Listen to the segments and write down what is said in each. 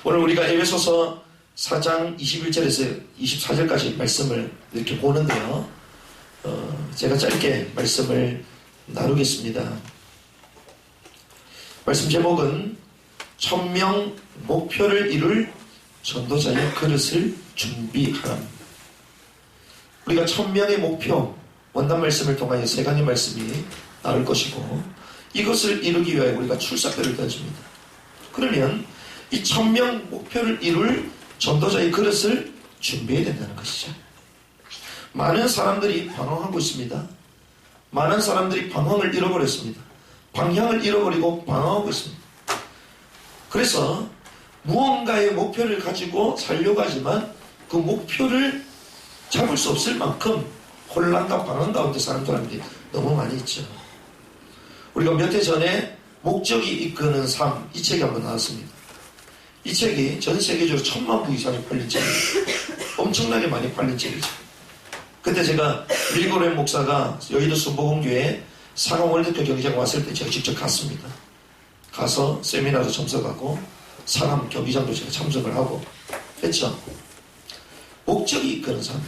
오늘 우리가 에베소서 4장 21절에서 24절까지 말씀을 이렇게 보는데요. 제가 짧게 말씀을 나누겠습니다. 말씀 제목은 천명 목표를 이룰 전도자의 그릇을 준비하라. 우리가 천명의 목표, 원단 말씀을 통하여 세 가지 말씀이 나올 것이고, 이것을 이루기 위하여 우리가 출사표를 던집니다. 그러면 이 천명 목표를 이룰 전도자의 그릇을 준비해야 된다는 것이죠. 많은 사람들이 방황하고 있습니다. 많은 사람들이 방황을 잃어버렸습니다. 방향을 잃어버리고 방황하고 있습니다. 그래서 무언가의 목표를 가지고 살려고 하지만 그 목표를 잡을 수 없을 만큼 혼란과 방황 가운데 사는 사람들이 너무 많이 있죠. 우리가 몇 해 전에 목적이 이끄는 삶, 이 책이 한번 나왔습니다. 이 책이 전 세계적으로 1000만 부 이상이 팔린 책이죠. 엄청나게 많이 팔린 책이죠. 그때 제가 밀고렌 목사가 여의도 순복음교회 상암 월드컵 경기장 왔을 때 제가 직접 갔습니다. 가서 세미나도 참석하고 상암 경기장도 제가 참석을 하고 했죠. 목적이 이끄는 삶.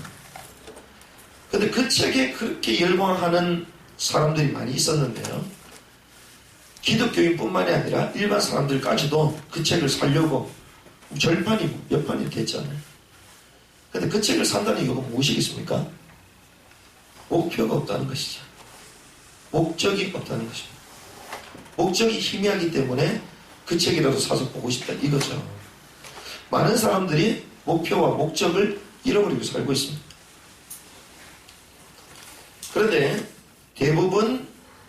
근데 그 책에 그렇게 열광하는 사람들이 많이 있었는데요. 기독교인뿐만이 아니라 일반 사람들까지도 그 책을 사려고 절판이 몇 판이 됐잖아요. 근데 그 책을 산다는 이유가 무엇이겠습니까? 목표가 없다는 것이죠. 목적이 없다는 것입니다. 목적이 희미하기 때문에 그 책이라도 사서 보고 싶다 이거죠. 많은 사람들이 목표와 목적을 잃어버리고 살고 있습니다. 그런데 대부분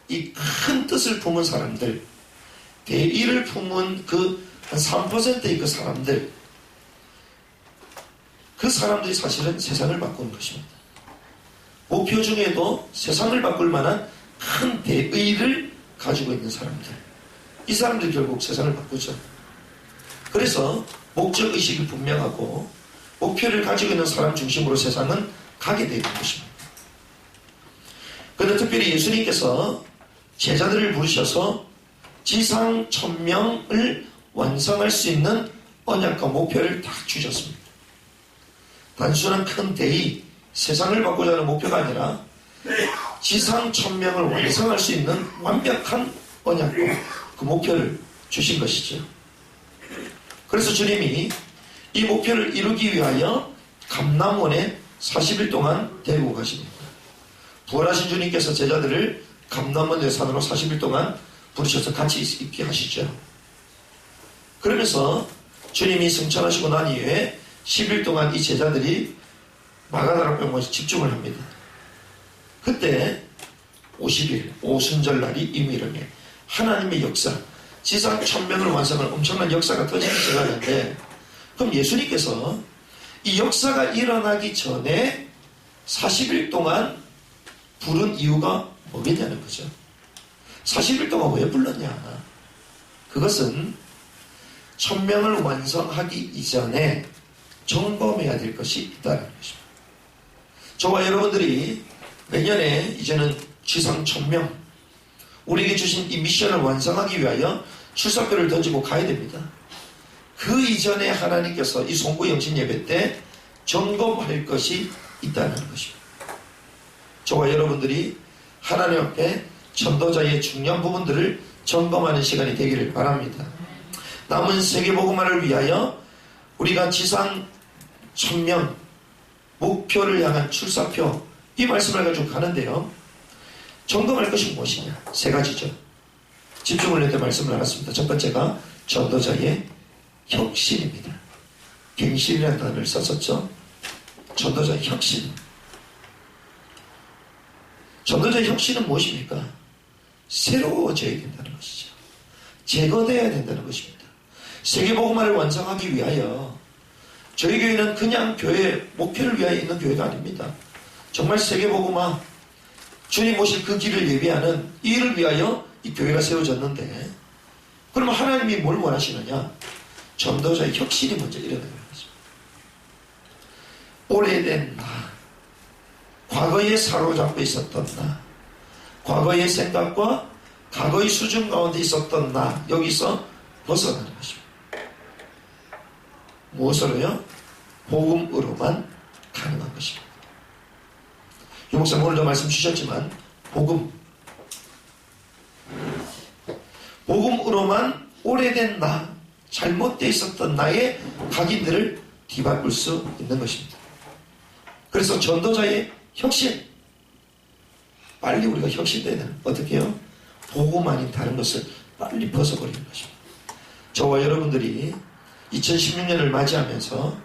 이 큰 뜻을 품은 사람들, 대의를 품은 그 한 3%의 그 사람들이 사실은 세상을 바꾸는 것입니다. 목표 중에도 세상을 바꿀 만한 큰 대의를 가지고 있는 사람들, 이 사람들이 결국 세상을 바꾸죠. 그래서 목적의식이 분명하고 목표를 가지고 있는 사람 중심으로 세상은 가게 되는 것입니다. 그런데 특별히 예수님께서 제자들을 부르셔서 지상 천명을 완성할 수 있는 언약과 목표를 딱 주셨습니다. 단순한 큰 대의, 세상을 바꾸자 하는 목표가 아니라 지상 천명을 완성할 수 있는 완벽한 언약과 그 목표를 주신 것이죠. 그래서 주님이 이 목표를 이루기 위하여 감람원에 40일 동안 데리고 가십니다. 부활하신 주님께서 제자들을 감람원 외산으로 40일 동안 부르셔서 같이 있게 하시죠. 그러면서 주님이 승천하시고 난 이후에 10일 동안 이 제자들이 마가다라 병원에 집중을 합니다. 그때 50일 오순절날이 임의령에 하나님의 역사, 지상 천명을 완성할 엄청난 역사가 터지기 시작하는데, 그럼 예수님께서 이 역사가 일어나기 전에 40일 동안 부른 이유가 뭐겠냐는 거죠. 40일 동안 왜 불렀냐? 그것은 천명을 완성하기 이전에 점검해야 될 것이 있다는 것입니다. 저와 여러분들이 내년에 이제는 지상 천명, 우리에게 주신 이 미션을 완성하기 위하여 출사표를 던지고 가야 됩니다. 그 이전에 하나님께서 이 송구 영신 예배 때 점검할 것이 있다는 것입니다. 저와 여러분들이 하나님 앞에 전도자의 중요한 부분들을 점검하는 시간이 되기를 바랍니다. 남은 세계복음화를 위하여 우리가 지상 천명 목표를 향한 출사표, 이 말씀을 가지고 가는데요. 점검할 것이 무엇이냐? 세 가지죠. 집중을 낼 때 말씀을 나눴습니다. 첫 번째가 전도자의 혁신입니다. 갱신이라는 단어를 썼었죠. 전도자의 혁신. 전도자의 혁신은 무엇입니까? 새로워져야 된다는 것이죠. 제거되어야 된다는 것입니다. 세계복음화를 완성하기 위하여 저희 교회는 그냥 교회 목표를 위하여 있는 교회가 아닙니다. 정말 세계복음화, 주님 오실 그 길을 예비하는 이 일을 위하여 이 교회가 세워졌는데, 그러면 하나님이 뭘 원하시느냐? 전도자의 혁신이 먼저 일어나는 거죠. 오래된 나, 과거에 사로잡고 있었던 나, 과거의 생각과 과거의 수준 가운데 있었던 나, 여기서 벗어나는 것입니다. 무엇으로요? 복음으로만 가능한 것입니다. 유 목사님 오늘도 말씀 주셨지만 복음으로만 오래된 나, 잘못되어 있었던 나의 각인들을 뒤바꿀 수 있는 것입니다. 그래서 전도자의 혁신, 빨리 우리가 혁신돼야 되는, 어떻게 해요? 복음 아닌 다른 것을 빨리 벗어버리는 것입니다. 저와 여러분들이 2016년을 맞이하면서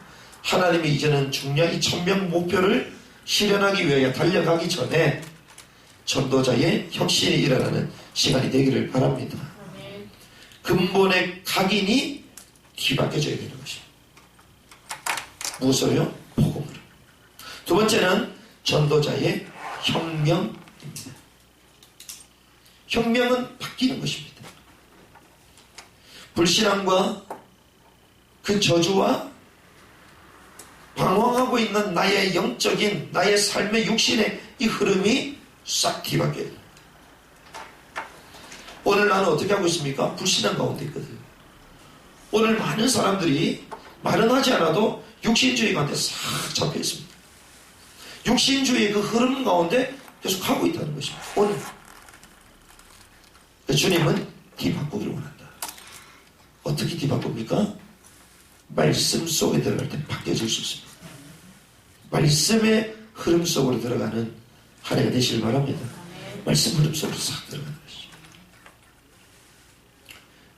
하나님이 이제는 중요한 이 1000명 목표를 실현하기 위하여 달려가기 전에 전도자의 혁신이 일어나는 시간이 되기를 바랍니다. 근본의 각인이 뒤바뀌어져야 되는 것입니다. 무엇으로요? 복음으로. 두 번째는 전도자의 혁명입니다. 혁명은 바뀌는 것입니다. 불신앙과 그 저주와 방황하고 있는 나의 영적인, 나의 삶의 육신의 이 흐름이 싹 뒤바뀌어야 돼요. 오늘 나는 어떻게 하고 있습니까? 불신앙 가운데 있거든요. 오늘 많은 사람들이 말은 하지 않아도 육신주의 가운데 싹 잡혀 있습니다. 육신주의의 그 흐름 가운데 계속 하고 있다는 것입니다. 오늘 주님은 뒤바꾸기를 원한다. 어떻게 뒤바꿉니까? 말씀 속에 들어갈 때 바뀌어질 수 있습니다. 말씀의 흐름 속으로 들어가는 한 해가 되시길 바랍니다. 말씀 흐름 속으로 싹 들어가는 것이죠.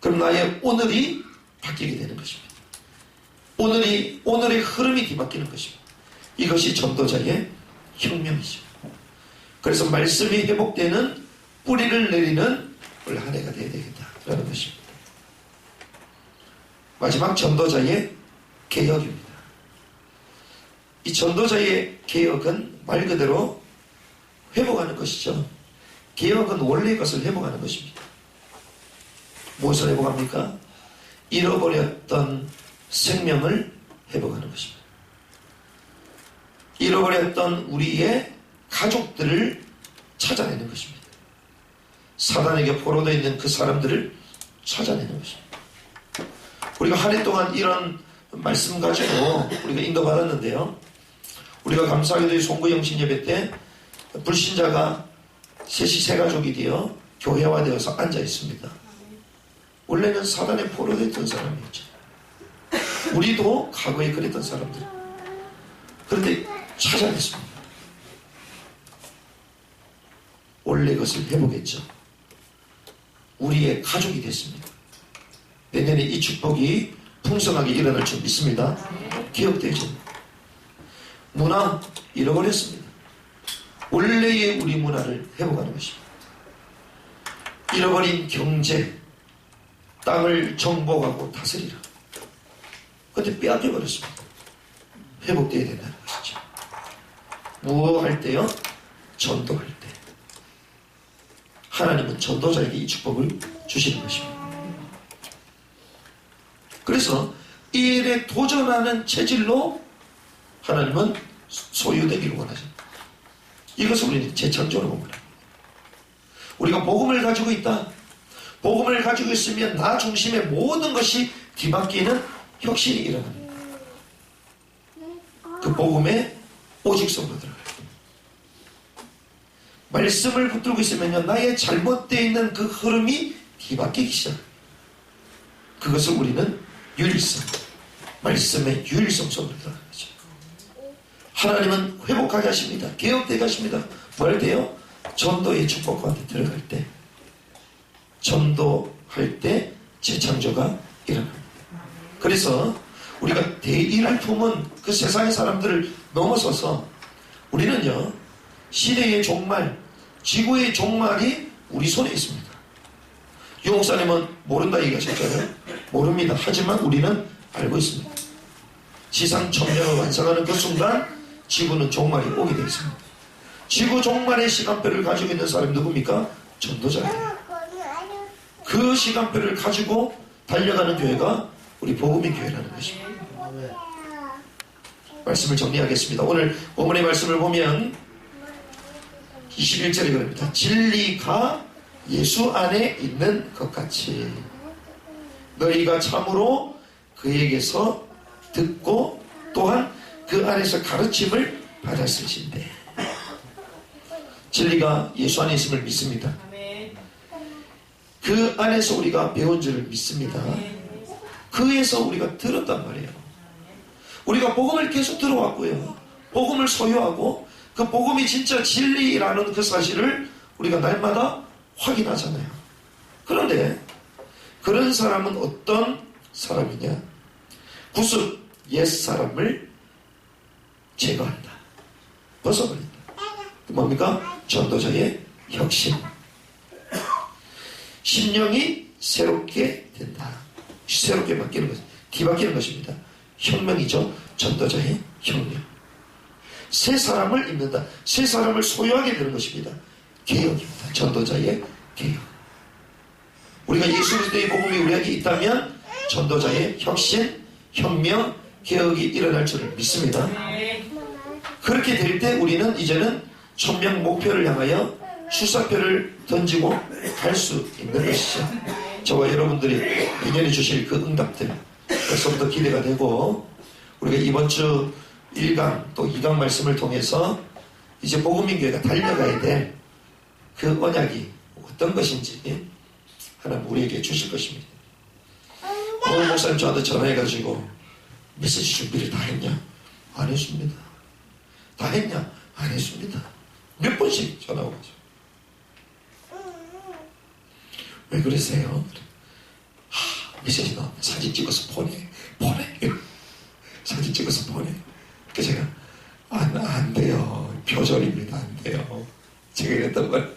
그럼 나의 오늘이 바뀌게 되는 것입니다. 오늘의 흐름이 뒤바뀌는 것입니다. 이것이 전도자의 혁명이죠. 그래서 말씀이 회복되는 뿌리를 내리는 올 한 해가 되어야 되겠다라는 것입니다. 마지막 전도자의 개혁입니다. 이 전도자의 개혁은 말 그대로 회복하는 것이죠. 개혁은 원래의 것을 회복하는 것입니다. 무엇을 회복합니까? 잃어버렸던 생명을 회복하는 것입니다. 잃어버렸던 우리의 가족들을 찾아내는 것입니다. 사단에게 포로되어 있는 그 사람들을 찾아내는 것입니다. 우리가 한 해 동안 이런 말씀 가지고 우리가 인도받았는데요. 우리가 감사하게도 송구영신 예배 때 불신자가 셋이 세 가족이 되어 교회화되어서 앉아 있습니다. 원래는 사단에 포로됐던 사람이었죠. 우리도 과거에 그랬던 사람들. 그런데 찾아냈습니다. 원래 것을 회복했죠. 우리의 가족이 됐습니다. 내년에 이 축복이 풍성하게 일어날 줄 믿습니다. 기억되죠. 문화 잃어버렸습니다. 원래의 우리 문화를 회복하는 것입니다. 잃어버린 경제, 땅을 정복하고 다스리라. 그런데 빼앗겨버렸습니다. 회복되어야 된다는 것이죠. 무엇 할 때요? 전도할 때. 하나님은 전도자에게 이 축복을 주시는 것입니다. 그래서 이 일에 도전하는 체질로 하나님은 소유되기를 원하십니다. 이것을 우리는 재창조로 봅니다. 우리가 복음을 가지고 있다. 복음을 가지고 있으면 나 중심의 모든 것이 뒤바뀌는 혁신이 일어납니다. 그 복음의 오직 속으로 들어가요. 말씀을 붙들고 있으면요, 나의 잘못되어 있는 그 흐름이 뒤바뀌기 시작합니다. 그것을 우리는 유일성, 말씀의 유일성 속으로 들어가는 거죠. 하나님은 회복하게 하십니다. 개혁되게 하십니다. 뭘 돼요? 전도의 축복 가운데 들어갈 때, 전도할 때 재창조가 일어납니다. 그래서 우리가 대의를 품은 그 세상의 사람들을 넘어서서 우리는요, 시대의 종말, 지구의 종말이 우리 손에 있습니다. 유 목사님은 모른다 얘기하셨잖아요. 모릅니다. 하지만 우리는 알고 있습니다. 지상 천명을 완성하는 그 순간 지구는 종말이 오게 되어 있습니다. 지구 종말의 시간표를 가지고 있는 사람이 누굽니까? 전도자예요. 그 시간표를 가지고 달려가는 교회가 우리 복음의 교회라는 것입니다. 말씀을 정리하겠습니다. 오늘 본문의 말씀을 보면 21절에 그럽니다. 진리가 예수 안에 있는 것 같이 너희가 참으로 그에게서 듣고 또한 그 안에서 가르침을 받았을 진데 진리가 예수 안에 있음을 믿습니다. 그 안에서 우리가 배운 줄을 믿습니다. 그에서 우리가 들었단 말이에요. 우리가 복음을 계속 들어왔고요. 복음을 소유하고 그 복음이 진짜 진리라는 그 사실을 우리가 날마다 확인하잖아요. 그런데 그런 사람은 어떤 사람이냐? 구습 옛사람을 제거한다. 벗어버린다. 뭡니까? 전도자의 혁신. 심령이 새롭게 된다. 새롭게 바뀌는 것, 뒤바뀌는 것입니다. 혁명이죠. 전도자의 혁명. 새 사람을 입는다. 새 사람을 소유하게 되는 것입니다. 개혁입니다. 전도자의 개혁. 우리가 예수 그리스도의 복음이 우리에게 있다면 전도자의 혁신, 혁명, 개혁이 일어날 줄을 믿습니다. 그렇게 될 때 우리는 이제는 천명 목표를 향하여 출사표를 던지고 갈 수 있는 것이죠. 저와 여러분들이 내년에 주실 그 응답들 벌써부터 기대가 되고 우리가 이번 주 1강 또 2강 말씀을 통해서 이제 복음인교회가 달려가야 될 그 언약이 어떤 것인지 하나님 우리에게 주실 것입니다. 오늘 목사님 저한테 전화해가지고 메시지 준비를 다 했냐? 안 했습니다. 다 했냐? 안 했습니다. 몇 번씩 전화 오죠. 왜 그러세요? 메시지 나오면 사진 찍어서 보내. 사진 찍어서 보내. 그래서 제가 안 돼요. 표절입니다. 안 돼요. 제가 이랬단 말이에요.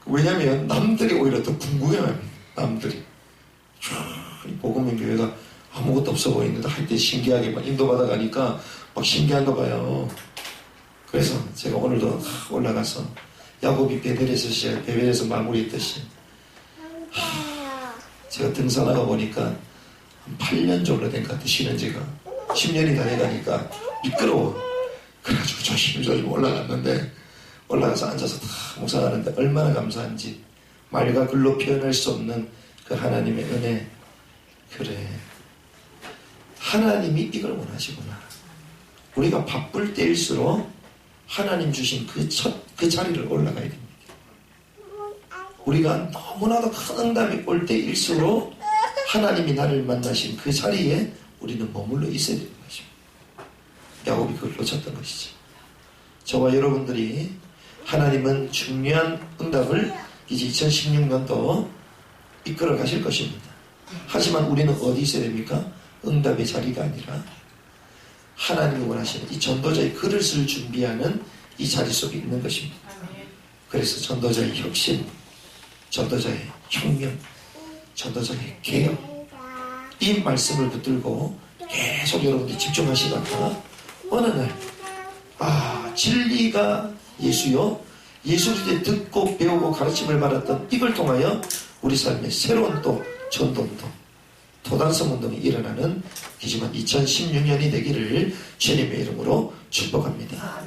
왜냐면 남들이 오히려 더 궁금해합니다. 남들이 복음인교회가 아무것도 없어 보이는데 할 때 신기하게 막 인도받아 가니까 막 신기한가 봐요. 그래서 제가 오늘도 올라가서 야곱이 베델에서 마무리했듯이 제가 등산하다 보니까 한 8년 정도 된 것 같아요. 쉬는 지가 10년이 다 돼가니까 미끄러워. 그래가지고 조심조심 올라갔는데 올라가서 앉아서 다 묵상하는데 얼마나 감사한지 말과 글로 표현할 수 없는 그 하나님의 은혜. 그래, 하나님이 이걸 원하시구나. 우리가 바쁠 때일수록 하나님 주신 그 자리를 올라가야 됩니다. 우리가 너무나도 큰 응답이 올 때일수록 하나님이 나를 만나신 그 자리에 우리는 머물러 있어야 되는 것입니다. 야곱이 그걸 놓쳤던 것이죠. 저와 여러분들이 하나님은 중요한 응답을 이제 2016년도 이끌어 가실 것입니다. 하지만 우리는 어디 있어야 됩니까? 응답의 자리가 아니라 하나님이 원하시는 이 전도자의 그릇을 준비하는 이 자리 속에 있는 것입니다. 그래서 전도자의 혁신, 전도자의 혁명, 전도자의 개혁, 이 말씀을 붙들고 계속 여러분들이 집중하시다가 어느 날 진리가 예수요, 예수 그리스도의 듣고 배우고 가르침을 받았던 이걸 통하여 우리 삶의 새로운 또 전도운동, 도단성 운동이 일어나는 귀중한 2016년이 되기를 주님의 이름으로 축복합니다.